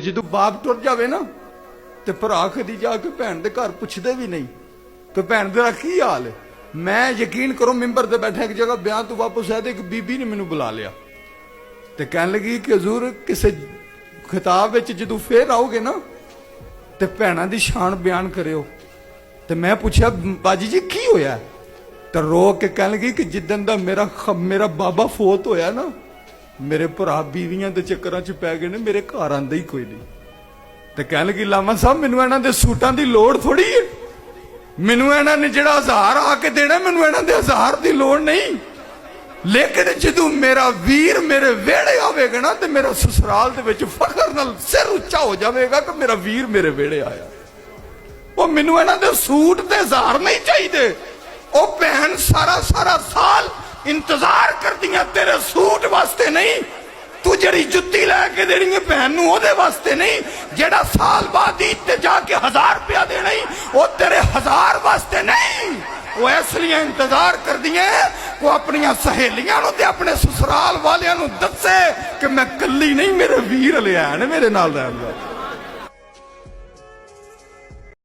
ਜਦੋਂ ਬਾਪ ਟੁਰ ਜਾਵੇ ਨਾ ਤੇ ਭਰਾ ਕਦੀ ਜਾ ਕੇ ਭੈਣ ਦੇ ਘਰ ਪੁੱਛਦੇ ਵੀ ਨਹੀਂ ਕਿ ਭੈਣ ਤੇਰਾ ਕੀ ਹਾਲ ਹੈ। ਮੈਂ ਯਕੀਨ ਕਰੋ ਮਿੰਬਰ ਤੇ ਬੈਠਾ ਇੱਕ ਜਗ੍ਹਾ ਬਿਆਨ ਤੋਂ ਵਾਪਸ ਆਇਆ ਤੇ ਇੱਕ ਬੀਬੀ ਨੇ ਮੈਨੂੰ ਬੁਲਾ ਲਿਆ ਤੇ ਕਹਿਣ ਲੱਗੀ ਕਿ ਹਜ਼ੂਰ ਕਿਸੇ ਖਿਤਾਬ ਵਿੱਚ ਜਦੋਂ ਫੇਰ ਆਓਗੇ ਨਾ ਤੇ ਭੈਣਾਂ ਦੀ ਸ਼ਾਨ ਬਿਆਨ ਕਰਿਓ। ਤੇ ਮੈਂ ਪੁੱਛਿਆ ਬਾਜੀ ਜੀ ਕੀ ਹੋਇਆ ਤੇ ਰੋ ਕੇ ਕਹਿਣ ਲੱਗੀ ਕਿ ਜਿੱਦਣ ਦਾ ਮੇਰਾ ਬਾਬਾ ਫੌਤ ਹੋਇਆ ਨਾ ਮੇਰੇ ਭਰਾ ਬੀਵੀਆਂ ਦੇ ਚੱਕਰਾਂ 'ਚ ਪੈ ਗਏ ਨੇ, ਮੇਰੇ ਘਰ ਆਂਦਾ ਹੀ ਕੋਈ ਨਹੀਂ। ਤੇ ਕਹਿਣ ਲੱਗੀ ਲਾਮਾ ਸਾਹਿਬ ਮੈਨੂੰ ਇਹਨਾਂ ਦੇ ਸੂਟਾਂ ਦੀ ਲੋੜ ਥੋੜੀ ਹੈ, ਮੈਨੂੰ ਇਹਨਾਂ ਨੇ ਜਿਹੜਾ 1000 ਆ ਕੇ ਦੇਣਾ ਮੈਨੂੰ ਇਹਨਾਂ ਦੇ 1000 ਦੀ ਲੋੜ ਨਹੀਂ, ਲੇਕਿਨ ਜਦੋਂ ਮੇਰਾ ਵੀਰ ਮੇਰੇ ਵਿਹੜੇ ਆਵੇਗਾ ਨਾ ਤੇ ਮੇਰਾ ਸਸੁਰਾਲ ਦੇ ਵਿੱਚ ਫਖਰ ਨਾਲ ਸਿਰ ਉੱਚਾ ਹੋ ਜਾਵੇਗਾ ਕਿ ਮੇਰਾ ਵੀਰ ਮੇਰੇ ਵਿਹੜੇ ਆਇਆ। ਉਹ ਮੈਨੂੰ ਇਹਨਾਂ ਦੇ ਸੂਟ ਤੇ 1000 ਨਹੀਂ ਚਾਹੀਦੇ। ਉਹ ਭੈਣ ਸਾਰਾ ਸਾਲ ਇੰਤਜ਼ਾਰ ਕਰਦੀਆਂ ਤੇਰੇ ਸੂਟ ਵਾਸਤੇ ਨਹੀਂ, ਤੂੰ ਜਿਹੜੀ ਜੁੱਤੀ ਲੈ ਕੇ ਦੇਣੀ ਹੈ ਭੈਣ ਨੂੰ ਉਹਦੇ ਵਾਸਤੇ ਨਹੀਂ, ਜਿਹੜਾ ਸਾਲ ਬਾਅਦ ਈਦ ਤੇ ਜਾ ਕੇ 1000 ਰੁਪਇਆ ਦੇਣਾ ਉਹ ਤੇਰੇ 1000 ਵਾਸਤੇ ਨਹੀਂ। ਉਹ ਇਸ ਲਈ ਇੰਤਜ਼ਾਰ ਕਰਦੀਆਂ ਉਹ ਆਪਣੀਆਂ ਸਹੇਲੀਆਂ ਨੂੰ ਤੇ ਆਪਣੇ ਸਸੁਰਾਲ ਵਾਲਿਆਂ ਨੂੰ ਦੱਸੇ ਕਿ ਮੈਂ ਕੱਲੀ ਨਹੀਂ, ਮੇਰੇ ਵੀਰ ਲਿਆ ਨੇ ਮੇਰੇ ਨਾਲ ਰਹਿਣ ਵਾਲਾ।